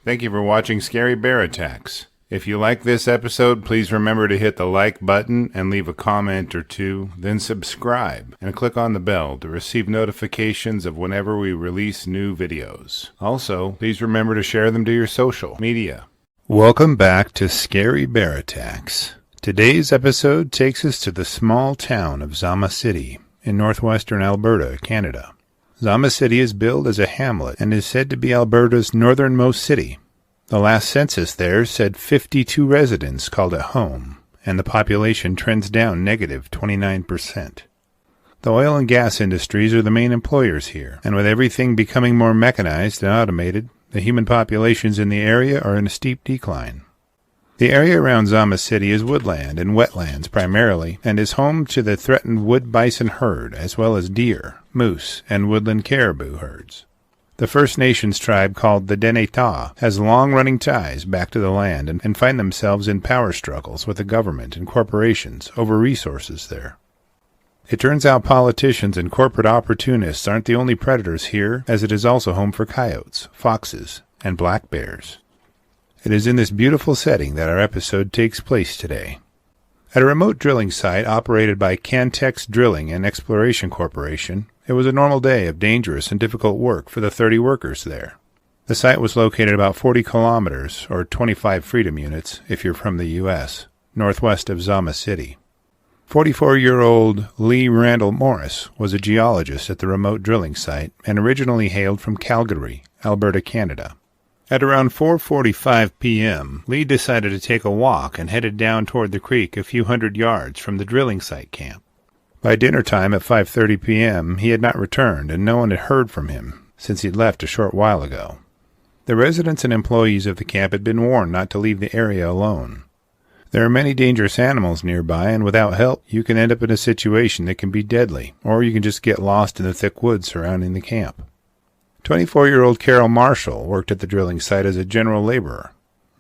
Thank you for watching Scary Bear Attacks. If you like this episode, please remember to hit the like button and leave a comment or two, then subscribe and click on the bell to receive notifications of whenever we release new videos. Also, please remember to share them to your social media. Welcome back to Scary Bear Attacks. Today's episode takes us to the small town of Zama City in northwestern Alberta, Canada. Zama City is billed as a hamlet and is said to be Alberta's northernmost city. The last census there said 52 residents called it home, and the population trends down negative 29%. The oil and gas industries are the main employers here, and with everything becoming more mechanized and automated, the human populations in the area are in a steep decline. The area around Zama City is woodland and wetlands primarily, and is home to the threatened wood bison herd, as well as deer, moose, and woodland caribou herds. The First Nations tribe called the Deneta has long-running ties back to the land and find themselves in power struggles with the government and corporations over resources there. It turns out politicians and corporate opportunists aren't the only predators here, as it is also home for coyotes, foxes, and black bears. It is in this beautiful setting that our episode takes place today. At a remote drilling site operated by Cantex Drilling and Exploration Corporation, it was a normal day of dangerous and difficult work for the 30 workers there. The site was located about 40 kilometers, or 25 freedom units if you're from the U.S., northwest of Zama City. 44-year-old Lee Randall Morris was a geologist at the remote drilling site and originally hailed from Calgary, Alberta, Canada. At around 4:45 p.m., Lee decided to take a walk and headed down toward the creek a few hundred yards from the drilling site camp. By dinner time at 5:30 p.m., he had not returned, and no one had heard from him since he'd left a short while ago. The residents and employees of the camp had been warned not to leave the area alone. There are many dangerous animals nearby, and without help, you can end up in a situation that can be deadly, or you can just get lost in the thick woods surrounding the camp. 24-year-old Carol Marshall worked at the drilling site as a general laborer.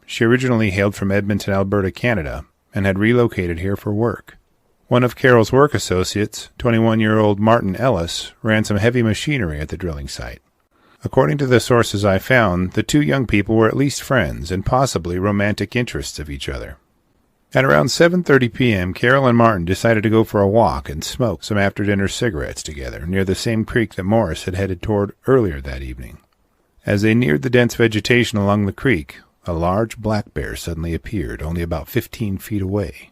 She originally hailed from Edmonton, Alberta, Canada, and had relocated here for work. One of Carol's work associates, 21-year-old Martin Ellis, ran some heavy machinery at the drilling site. According to the sources I found, the two young people were at least friends and possibly romantic interests of each other. At around 7:30 p.m., Carol and Martin decided to go for a walk and smoke some after-dinner cigarettes together near the same creek that Morris had headed toward earlier that evening. As they neared the dense vegetation along the creek, a large black bear suddenly appeared only about 15 feet away.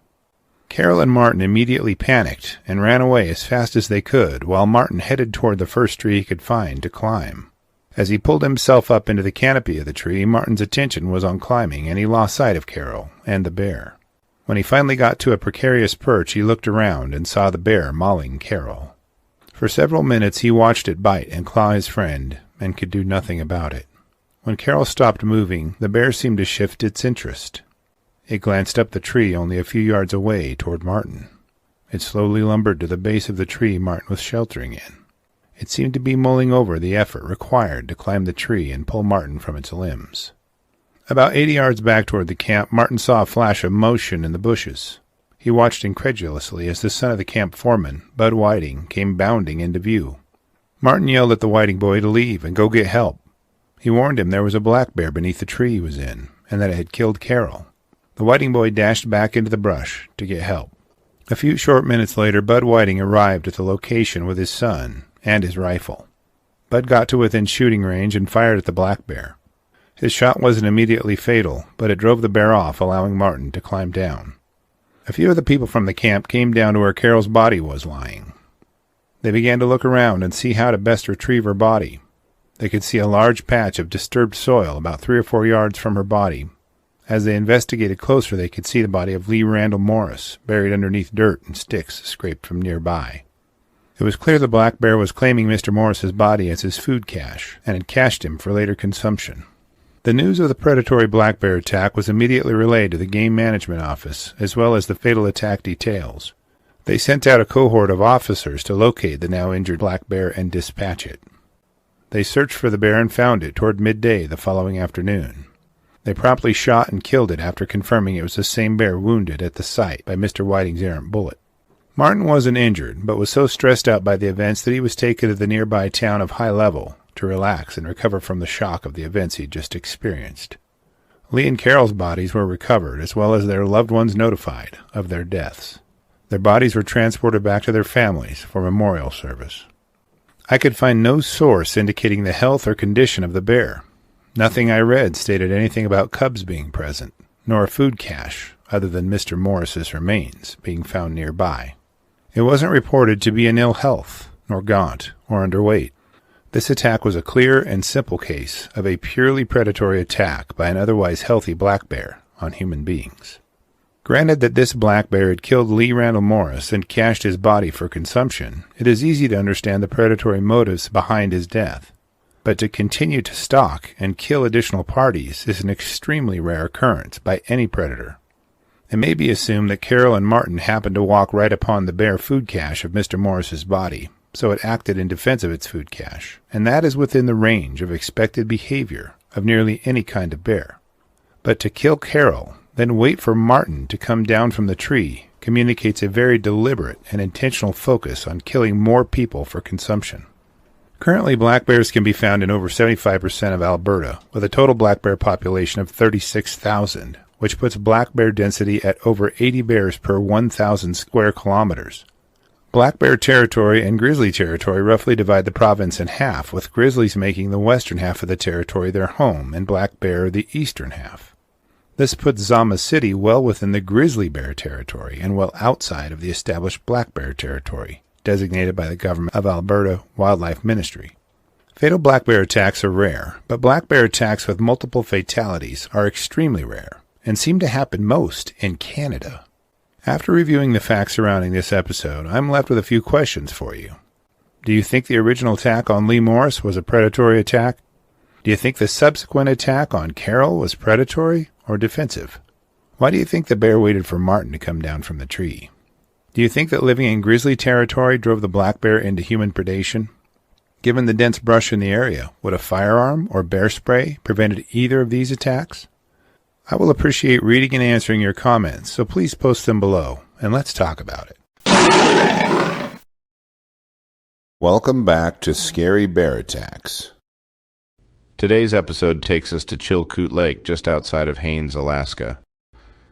Carol and Martin immediately panicked and ran away as fast as they could, while Martin headed toward the first tree he could find to climb. As he pulled himself up into the canopy of the tree, Martin's attention was on climbing, and he lost sight of Carol and the bear. When he finally got to a precarious perch, he looked around and saw the bear mauling Carol. For several minutes he watched it bite and claw his friend, and could do nothing about it. When Carol stopped moving, the bear seemed to shift its interest. It glanced up the tree only a few yards away toward Martin. It slowly lumbered to the base of the tree Martin was sheltering in. It seemed to be mulling over the effort required to climb the tree and pull Martin from its limbs. About 80 yards back toward the camp, Martin saw a flash of motion in the bushes. He watched incredulously as the son of the camp foreman, Bud Whiting, came bounding into view. Martin yelled at the Whiting boy to leave and go get help. He warned him there was a black bear beneath the tree he was in, and that it had killed Carol. The Whiting boy dashed back into the brush to get help. A few short minutes later, Bud Whiting arrived at the location with his son and his rifle. Bud got to within shooting range and fired at the black bear. His shot wasn't immediately fatal, but it drove the bear off, allowing Martin to climb down. A few of the people from the camp came down to where Carol's body was lying. They began to look around and see how to best retrieve her body. They could see a large patch of disturbed soil about 3 or 4 yards from her body. As they investigated closer, they could see the body of Lee Randall Morris, buried underneath dirt and sticks scraped from nearby. It was clear the black bear was claiming Mr. Morris's body as his food cache, and had cached him for later consumption. The news of the predatory black bear attack was immediately relayed to the Game Management Office, as well as the fatal attack details. They sent out a cohort of officers to locate the now injured black bear and dispatch it. They searched for the bear and found it toward midday the following afternoon. They promptly shot and killed it after confirming it was the same bear wounded at the site by Mr. Whiting's errant bullet. Martin wasn't injured, but was so stressed out by the events that he was taken to the nearby town of High Level to relax and recover from the shock of the events he'd just experienced. Lee and Carol's bodies were recovered, as well as their loved ones notified of their deaths. Their bodies were transported back to their families for memorial service. I could find no source indicating the health or condition of the bear. Nothing I read stated anything about cubs being present, nor a food cache, other than Mr. Morris's remains being found nearby. It wasn't reported to be in ill health, nor gaunt, or underweight. This attack was a clear and simple case of a purely predatory attack by an otherwise healthy black bear on human beings. Granted that this black bear had killed Lee Randall Morris and cached his body for consumption, it is easy to understand the predatory motives behind his death. But to continue to stalk and kill additional parties is an extremely rare occurrence by any predator. It may be assumed that Carol and Martin happened to walk right upon the bare food cache of Mr. Morris's body, so it acted in defense of its food cache, and that is within the range of expected behavior of nearly any kind of bear. But to kill Carol, then wait for Martin to come down from the tree, communicates a very deliberate and intentional focus on killing more people for consumption. Currently, black bears can be found in over 75% of Alberta, with a total black bear population of 36,000, which puts black bear density at over 80 bears per 1,000 square kilometers. Black bear territory and grizzly territory roughly divide the province in half, with grizzlies making the western half of the territory their home and black bear the eastern half. This puts Zama City well within the grizzly bear territory and well outside of the established black bear territory, designated by the Government of Alberta Wildlife Ministry. Fatal black bear attacks are rare, but black bear attacks with multiple fatalities are extremely rare and seem to happen most in Canada. After reviewing the facts surrounding this episode, I'm left with a few questions for you. Do you think the original attack on Lee Morris was a predatory attack? Do you think the subsequent attack on Carol was predatory or defensive? Why do you think the bear waited for Martin to come down from the tree? Do you think that living in grizzly territory drove the black bear into human predation? Given the dense brush in the area, would a firearm or bear spray prevented either of these attacks? I will appreciate reading and answering your comments, so please post them below, and let's talk about it. Welcome back to Scary Bear Attacks. Today's episode takes us to Chilkoot Lake, just outside of Haines, Alaska.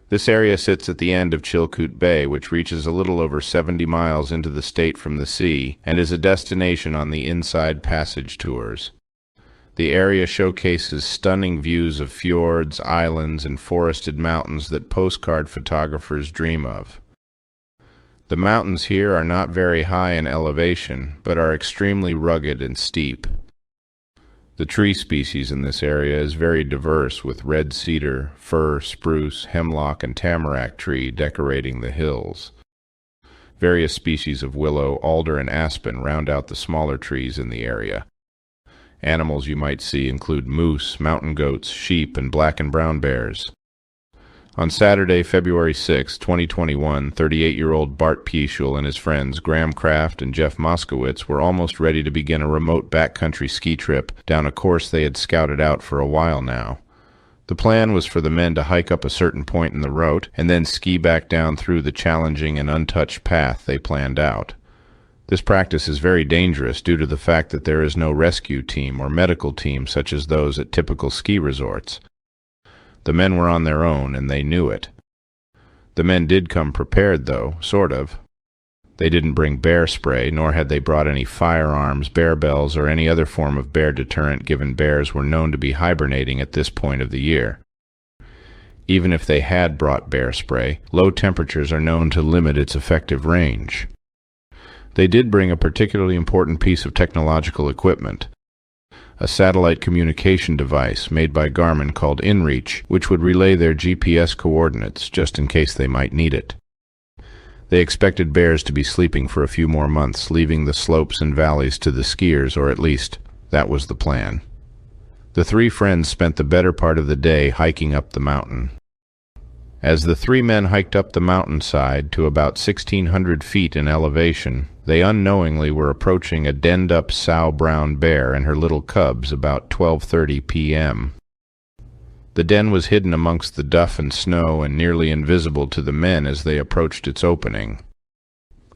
This area sits at the end of Chilkoot Bay, which reaches a little over 70 miles into the state from the sea, and is a destination on the Inside Passage tours. The area showcases stunning views of fjords, islands, and forested mountains that postcard photographers dream of. The mountains here are not very high in elevation, but are extremely rugged and steep. The tree species in this area is very diverse, with red cedar, fir, spruce, hemlock, and tamarack tree decorating the hills. Various species of willow, alder, and aspen round out the smaller trees in the area. Animals you might see include moose, mountain goats, sheep, and black and brown bears. On Saturday, February 6, 2021, 38-year-old Bart Pieschel and his friends Graham Kraft and Jeff Moskowitz were almost ready to begin a remote backcountry ski trip down a course they had scouted out for a while now. The plan was for the men to hike up a certain point in the route and then ski back down through the challenging and untouched path they planned out. This practice is very dangerous due to the fact that there is no rescue team or medical team such as those at typical ski resorts. The men were on their own, and they knew it. The men did come prepared, though, sort of. They didn't bring bear spray, nor had they brought any firearms, bear bells, or any other form of bear deterrent, given bears were known to be hibernating at this point of the year. Even if they had brought bear spray, low temperatures are known to limit its effective range. They did bring a particularly important piece of technological equipment, a satellite communication device made by Garmin called InReach, which would relay their GPS coordinates just in case they might need it. They expected bears to be sleeping for a few more months, leaving the slopes and valleys to the skiers, or at least that was the plan. The three friends spent the better part of the day hiking up the mountain. As the three men hiked up the mountainside to about 1,600 feet in elevation, they unknowingly were approaching a denned-up sow brown bear and her little cubs about 12:30 p.m. The den was hidden amongst the duff and snow and nearly invisible to the men as they approached its opening.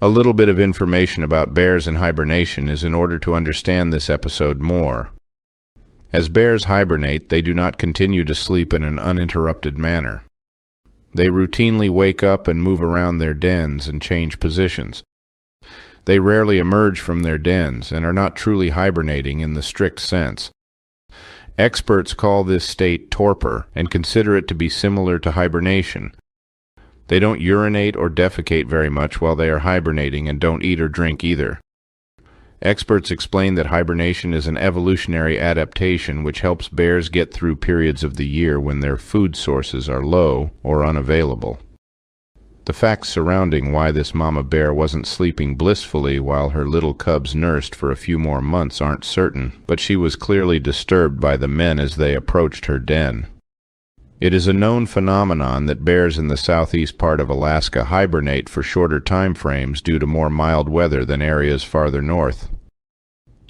A little bit of information about bears and hibernation is in order to understand this episode more. As bears hibernate, they do not continue to sleep in an uninterrupted manner. They routinely wake up and move around their dens and change positions. They rarely emerge from their dens and are not truly hibernating in the strict sense. Experts call this state torpor and consider it to be similar to hibernation. They don't urinate or defecate very much while they are hibernating and don't eat or drink either. Experts explain that hibernation is an evolutionary adaptation which helps bears get through periods of the year when their food sources are low or unavailable. The facts surrounding why this mama bear wasn't sleeping blissfully while her little cubs nursed for a few more months aren't certain, but she was clearly disturbed by the men as they approached her den. It is a known phenomenon that bears in the southeast part of Alaska hibernate for shorter time frames due to more mild weather than areas farther north.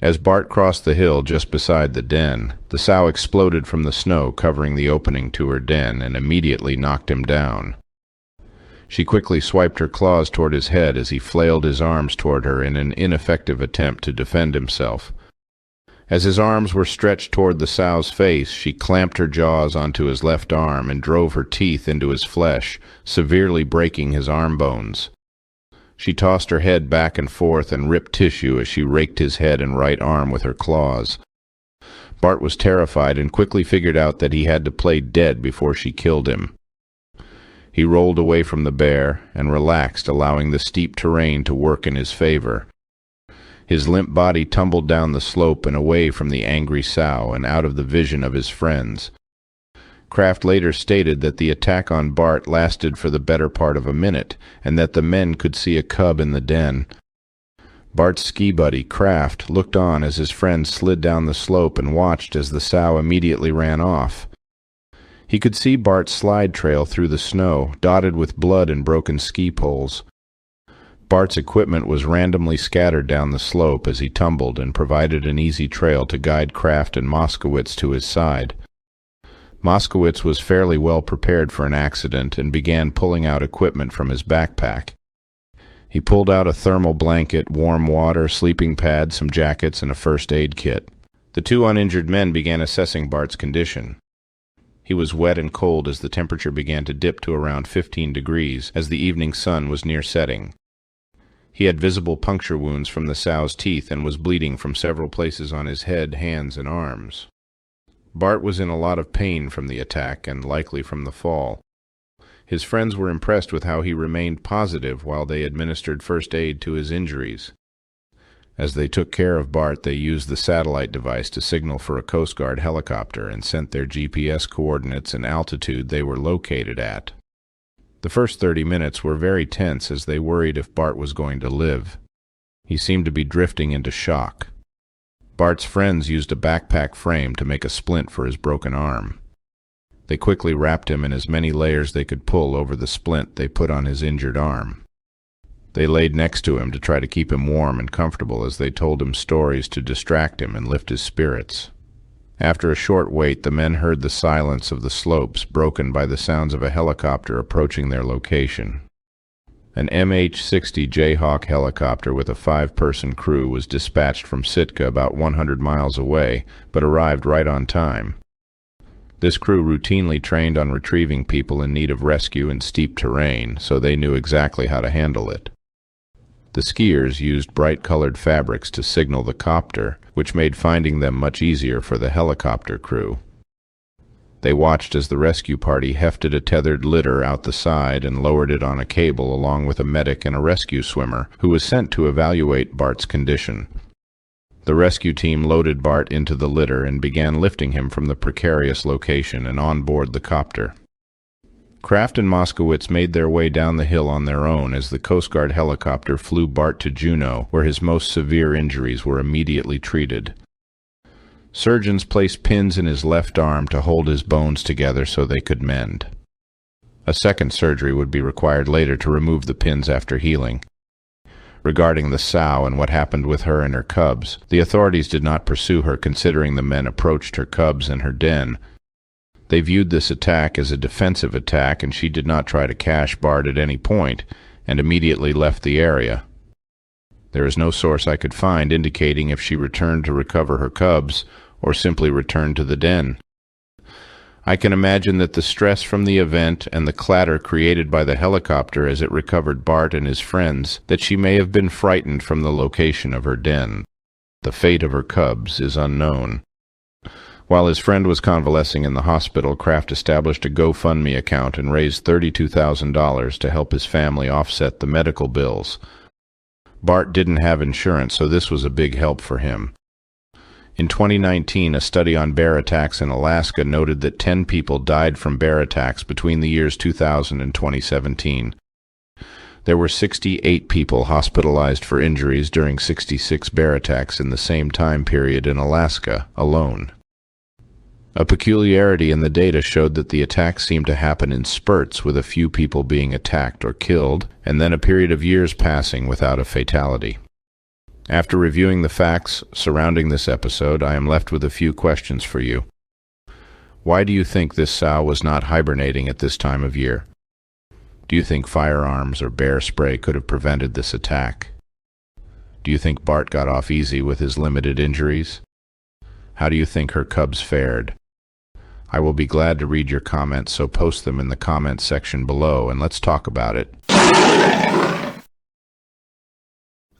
As Bart crossed the hill just beside the den, the sow exploded from the snow covering the opening to her den and immediately knocked him down. She quickly swiped her claws toward his head as he flailed his arms toward her in an ineffective attempt to defend himself. As his arms were stretched toward the sow's face, she clamped her jaws onto his left arm and drove her teeth into his flesh, severely breaking his arm bones. She tossed her head back and forth and ripped tissue as she raked his head and right arm with her claws. Bart was terrified and quickly figured out that he had to play dead before she killed him. He rolled away from the bear and relaxed, allowing the steep terrain to work in his favor. His limp body tumbled down the slope and away from the angry sow and out of the vision of his friends. Kraft later stated that the attack on Bart lasted for the better part of a minute, and that the men could see a cub in the den. Bart's ski buddy, Kraft, looked on as his friend slid down the slope and watched as the sow immediately ran off. He could see Bart's slide trail through the snow, dotted with blood and broken ski poles. Bart's equipment was randomly scattered down the slope as he tumbled and provided an easy trail to guide Kraft and Moskowitz to his side. Moskowitz was fairly well prepared for an accident and began pulling out equipment from his backpack. He pulled out a thermal blanket, warm water, sleeping pads, some jackets, and a first aid kit. The two uninjured men began assessing Bart's condition. He was wet and cold as the temperature began to dip to around 15 degrees as the evening sun was near setting. He had visible puncture wounds from the sow's teeth and was bleeding from several places on his head, hands, and arms. Bart was in a lot of pain from the attack and likely from the fall. His friends were impressed with how he remained positive while they administered first aid to his injuries. As they took care of Bart, they used the satellite device to signal for a Coast Guard helicopter and sent their GPS coordinates and altitude they were located at. The first 30 minutes were very tense as they worried if Bart was going to live. He seemed to be drifting into shock. Bart's friends used a backpack frame to make a splint for his broken arm. They quickly wrapped him in as many layers they could pull over the splint they put on his injured arm. They laid next to him to try to keep him warm and comfortable as they told him stories to distract him and lift his spirits. After a short wait, the men heard the silence of the slopes broken by the sounds of a helicopter approaching their location. An MH-60 Jayhawk helicopter with a 5-person crew was dispatched from Sitka about 100 miles away, but arrived right on time. This crew routinely trained on retrieving people in need of rescue in steep terrain, so they knew exactly how to handle it. The skiers used bright-colored fabrics to signal the copter, which made finding them much easier for the helicopter crew. They watched as the rescue party hefted a tethered litter out the side and lowered it on a cable along with a medic and a rescue swimmer, who was sent to evaluate Bart's condition. The rescue team loaded Bart into the litter and began lifting him from the precarious location and on board the copter. Kraft and Moskowitz made their way down the hill on their own as the Coast Guard helicopter flew Bart to Juneau, where his most severe injuries were immediately treated. Surgeons placed pins in his left arm to hold his bones together so they could mend. A second surgery would be required later to remove the pins after healing. Regarding the sow and what happened with her and her cubs, the authorities did not pursue her considering the men approached her cubs in her den. They viewed this attack as a defensive attack, and she did not try to cash Bart at any point, and immediately left the area. There is no source I could find indicating if she returned to recover her cubs, or simply returned to the den. I can imagine that the stress from the event and the clatter created by the helicopter as it recovered Bart and his friends, that she may have been frightened from the location of her den. The fate of her cubs is unknown. While his friend was convalescing in the hospital, Kraft established a GoFundMe account and raised $32,000 to help his family offset the medical bills. Bart didn't have insurance, so this was a big help for him. In 2019, a study on bear attacks in Alaska noted that 10 people died from bear attacks between the years 2000 and 2017. There were 68 people hospitalized for injuries during 66 bear attacks in the same time period in Alaska alone. A peculiarity in the data showed that the attacks seemed to happen in spurts, with a few people being attacked or killed, and then a period of years passing without a fatality. After reviewing the facts surrounding this episode, I am left with a few questions for you. Why do you think this sow was not hibernating at this time of year? Do you think firearms or bear spray could have prevented this attack? Do you think Bart got off easy with his limited injuries? How do you think her cubs fared? I will be glad to read your comments, so post them in the comments section below and let's talk about it.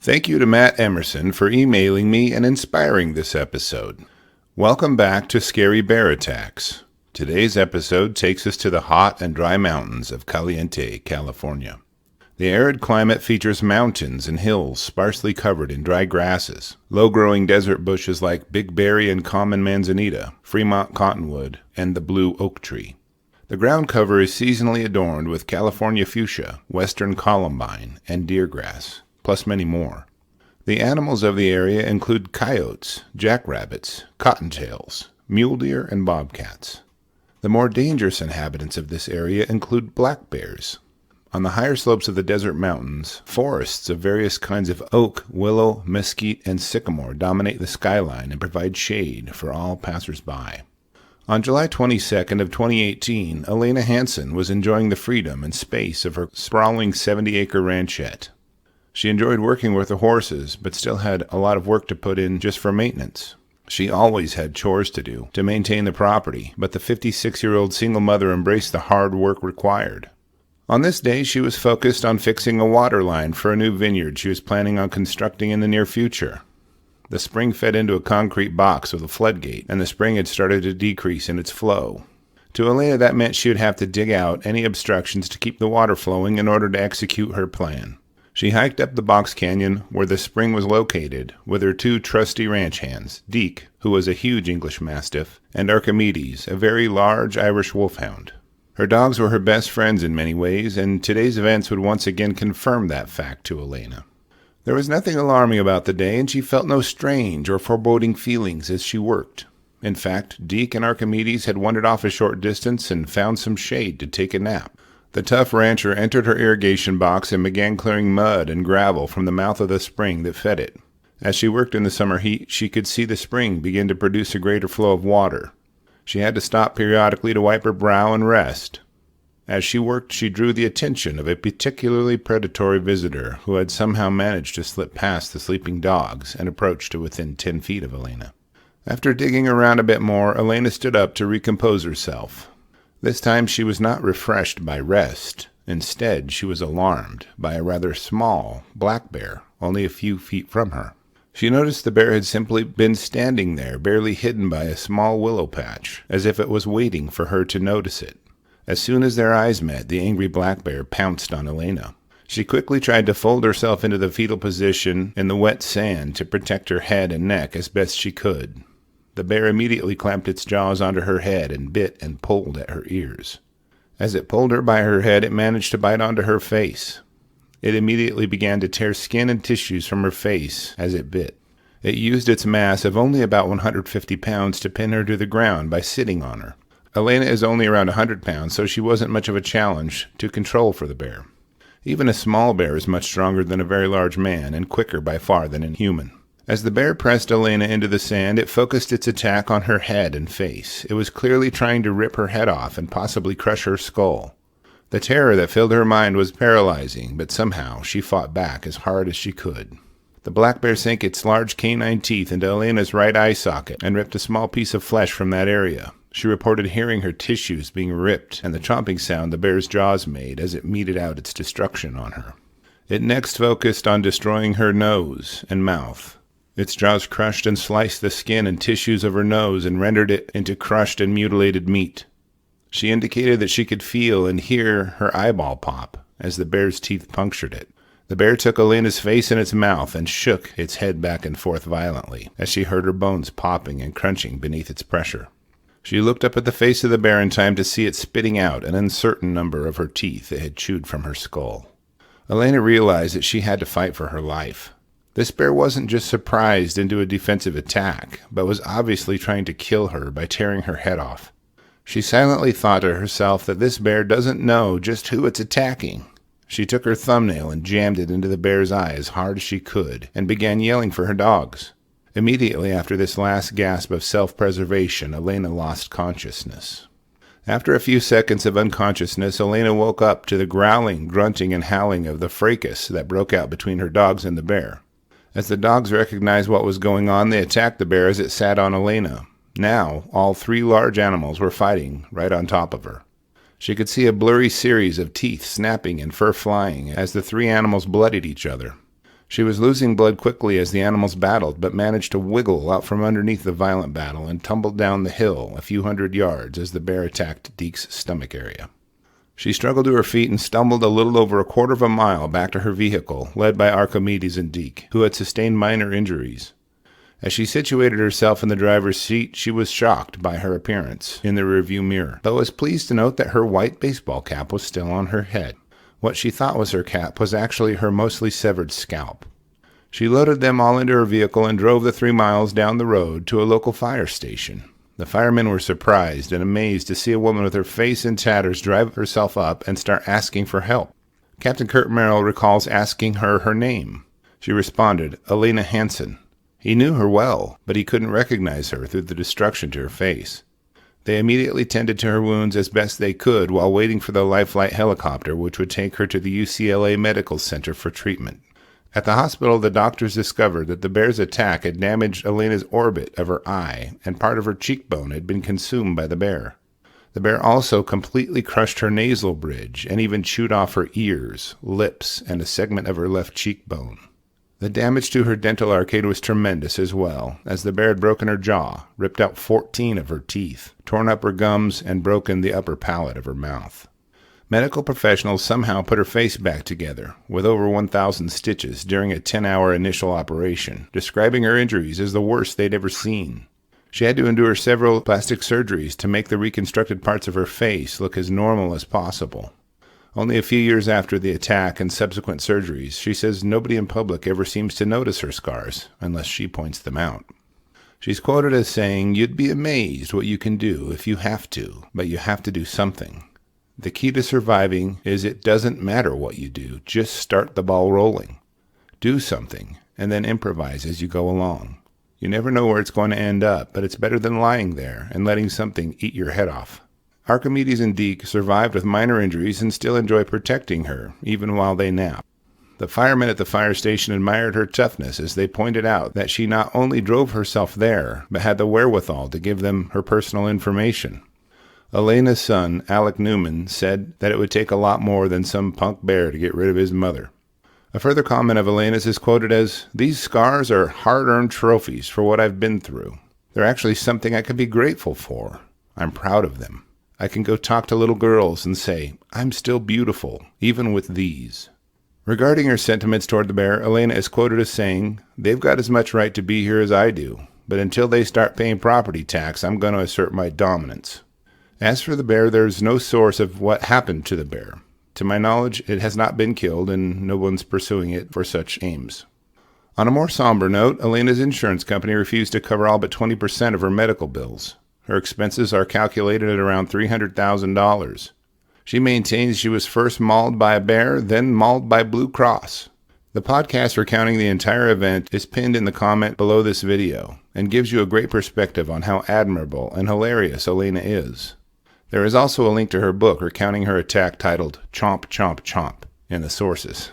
Thank you to Matt Emerson for emailing me and inspiring this episode. Welcome back to Scary Bear Attacks. Today's episode takes us to the hot and dry mountains of Caliente, California. The arid climate features mountains and hills sparsely covered in dry grasses, low-growing desert bushes like big berry and common manzanita, Fremont cottonwood, and the blue oak tree. The ground cover is seasonally adorned with California fuchsia, western columbine, and deergrass, plus many more. The animals of the area include coyotes, jackrabbits, cottontails, mule deer, and bobcats. The more dangerous inhabitants of this area include black bears. On the higher slopes of the desert mountains, forests of various kinds of oak, willow, mesquite, and sycamore dominate the skyline and provide shade for all passers-by. On July 22nd of 2018, Elena Hansen was enjoying the freedom and space of her sprawling 70-acre ranchette. She enjoyed working with the horses, but still had a lot of work to put in just for maintenance. She always had chores to do to maintain the property, but the 56-year-old single mother embraced the hard work required. On this day, she was focused on fixing a water line for a new vineyard she was planning on constructing in the near future. The spring fed into a concrete box with a floodgate, and the spring had started to decrease in its flow. To Elena, that meant she would have to dig out any obstructions to keep the water flowing in order to execute her plan. She hiked up the box canyon where the spring was located with her two trusty ranch hands, Deke, who was a huge English Mastiff, and Archimedes, a very large Irish Wolfhound. Her dogs were her best friends in many ways, and today's events would once again confirm that fact to Elena. There was nothing alarming about the day, and she felt no strange or foreboding feelings as she worked. In fact, Deke and Archimedes had wandered off a short distance and found some shade to take a nap. The tough rancher entered her irrigation box and began clearing mud and gravel from the mouth of the spring that fed it. As she worked in the summer heat, she could see the spring begin to produce a greater flow of water. She had to stop periodically to wipe her brow and rest. As she worked, she drew the attention of a particularly predatory visitor who had somehow managed to slip past the sleeping dogs and approach to within 10 feet of Elena. After digging around a bit more, Elena stood up to recompose herself. This time she was not refreshed by rest. Instead, she was alarmed by a rather small black bear only a few feet from her. She noticed the bear had simply been standing there, barely hidden by a small willow patch, as if it was waiting for her to notice it. As soon as their eyes met, the angry black bear pounced on Elena. She quickly tried to fold herself into the fetal position in the wet sand to protect her head and neck as best she could. The bear immediately clamped its jaws onto her head and bit and pulled at her ears. As it pulled her by her head, it managed to bite onto her face. It immediately began to tear skin and tissues from her face as it bit. It used its mass of only about 150 pounds to pin her to the ground by sitting on her. Elena is only around 100 pounds, so she wasn't much of a challenge to control for the bear. Even a small bear is much stronger than a very large man and quicker by far than a human. As the bear pressed Elena into the sand, it focused its attack on her head and face. It was clearly trying to rip her head off and possibly crush her skull. The terror that filled her mind was paralyzing, but somehow she fought back as hard as she could. The black bear sank its large canine teeth into Elena's right eye socket and ripped a small piece of flesh from that area. She reported hearing her tissues being ripped and the chomping sound the bear's jaws made as it meted out its destruction on her. It next focused on destroying her nose and mouth. Its jaws crushed and sliced the skin and tissues of her nose and rendered it into crushed and mutilated meat. She indicated that she could feel and hear her eyeball pop as the bear's teeth punctured it. The bear took Elena's face in its mouth and shook its head back and forth violently as she heard her bones popping and crunching beneath its pressure. She looked up at the face of the bear in time to see it spitting out an uncertain number of her teeth it had chewed from her skull. Elena realized that she had to fight for her life. This bear wasn't just surprised into a defensive attack, but was obviously trying to kill her by tearing her head off. She silently thought to herself that this bear doesn't know just who it's attacking. She took her thumbnail and jammed it into the bear's eye as hard as she could and began yelling for her dogs. Immediately after this last gasp of self-preservation, Elena lost consciousness. After a few seconds of unconsciousness, Elena woke up to the growling, grunting, and howling of the fracas that broke out between her dogs and the bear. As the dogs recognized what was going on, they attacked the bear as it sat on Elena. Now, all three large animals were fighting right on top of her. She could see a blurry series of teeth snapping and fur flying as the three animals bloodied each other. She was losing blood quickly as the animals battled, but managed to wiggle out from underneath the violent battle and tumbled down the hill a few hundred yards as the bear attacked Deke's stomach area. She struggled to her feet and stumbled a little over a quarter of a mile back to her vehicle, led by Archimedes and Deke, who had sustained minor injuries. As she situated herself in the driver's seat, she was shocked by her appearance in the rearview mirror, but was pleased to note that her white baseball cap was still on her head. What she thought was her cap was actually her mostly severed scalp. She loaded them all into her vehicle and drove the 3 miles down the road to a local fire station. The firemen were surprised and amazed to see a woman with her face in tatters drive herself up and start asking for help. Captain Kurt Merrill recalls asking her name. She responded, Elena Hansen. He knew her well, but he couldn't recognize her through the destruction to her face. They immediately tended to her wounds as best they could while waiting for the Life Flight helicopter, which would take her to the UCLA Medical Center for treatment. At the hospital, the doctors discovered that the bear's attack had damaged Elena's orbit of her eye, and part of her cheekbone had been consumed by the bear. The bear also completely crushed her nasal bridge and even chewed off her ears, lips, and a segment of her left cheekbone. The damage to her dental arcade was tremendous as well, as the bear had broken her jaw, ripped out 14 of her teeth, torn up her gums, and broken the upper palate of her mouth. Medical professionals somehow put her face back together, with over 1,000 stitches during a 10-hour initial operation, describing her injuries as the worst they'd ever seen. She had to endure several plastic surgeries to make the reconstructed parts of her face look as normal as possible. Only a few years after the attack and subsequent surgeries, she says nobody in public ever seems to notice her scars, unless she points them out. She's quoted as saying, "You'd be amazed what you can do if you have to, but you have to do something. The key to surviving is it doesn't matter what you do, just start the ball rolling. Do something, and then improvise as you go along. You never know where it's going to end up, but it's better than lying there and letting something eat your head off." Archimedes and Deke survived with minor injuries and still enjoy protecting her, even while they nap. The firemen at the fire station admired her toughness as they pointed out that she not only drove herself there, but had the wherewithal to give them her personal information. Elena's son, Alec Newman, said that it would take a lot more than some punk bear to get rid of his mother. A further comment of Elena's is quoted as, "These scars are hard-earned trophies for what I've been through. They're actually something I can be grateful for. I'm proud of them. I can go talk to little girls and say, I'm still beautiful, even with these." Regarding her sentiments toward the bear, Elena is quoted as saying, "They've got as much right to be here as I do, but until they start paying property tax, I'm going to assert my dominance." As for the bear, there's no source of what happened to the bear. To my knowledge, it has not been killed, and no one's pursuing it for such aims. On a more somber note, Elena's insurance company refused to cover all but 20% of her medical bills. Her expenses are calculated at around $300,000. She maintains she was first mauled by a bear, then mauled by Blue Cross. The podcast recounting the entire event is pinned in the comment below this video and gives you a great perspective on how admirable and hilarious Elena is. There is also a link to her book recounting her attack titled Chomp, Chomp, Chomp in the sources.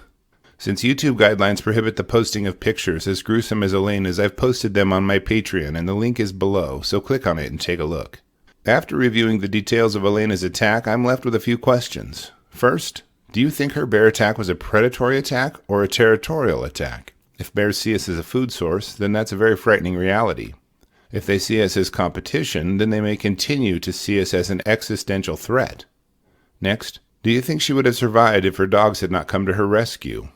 Since YouTube guidelines prohibit the posting of pictures as gruesome as Elena's, I've posted them on my Patreon, and the link is below, so click on it and take a look. After reviewing the details of Elena's attack, I'm left with a few questions. First, do you think her bear attack was a predatory attack or a territorial attack? If bears see us as a food source, then that's a very frightening reality. If they see us as competition, then they may continue to see us as an existential threat. Next, do you think she would have survived if her dogs had not come to her rescue?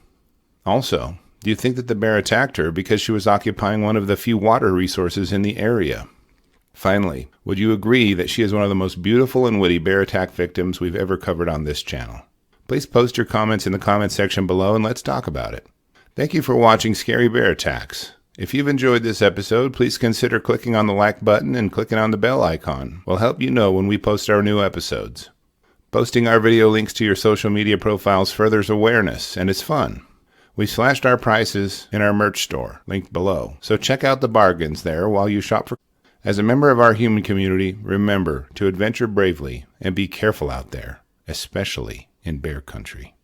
Also, do you think that the bear attacked her because she was occupying one of the few water resources in the area? Finally, would you agree that she is one of the most beautiful and witty bear attack victims we've ever covered on this channel? Please post your comments in the comments section below and let's talk about it. Thank you for watching Scary Bear Attacks. If you've enjoyed this episode, please consider clicking on the like button and clicking on the bell icon. We'll help you know when we post our new episodes. Posting our video links to your social media profiles furthers awareness, and it's fun. We slashed our prices in our merch store, linked below, so check out the bargains there while you shop for. As a member of our human community, remember to adventure bravely and be careful out there, especially in bear country.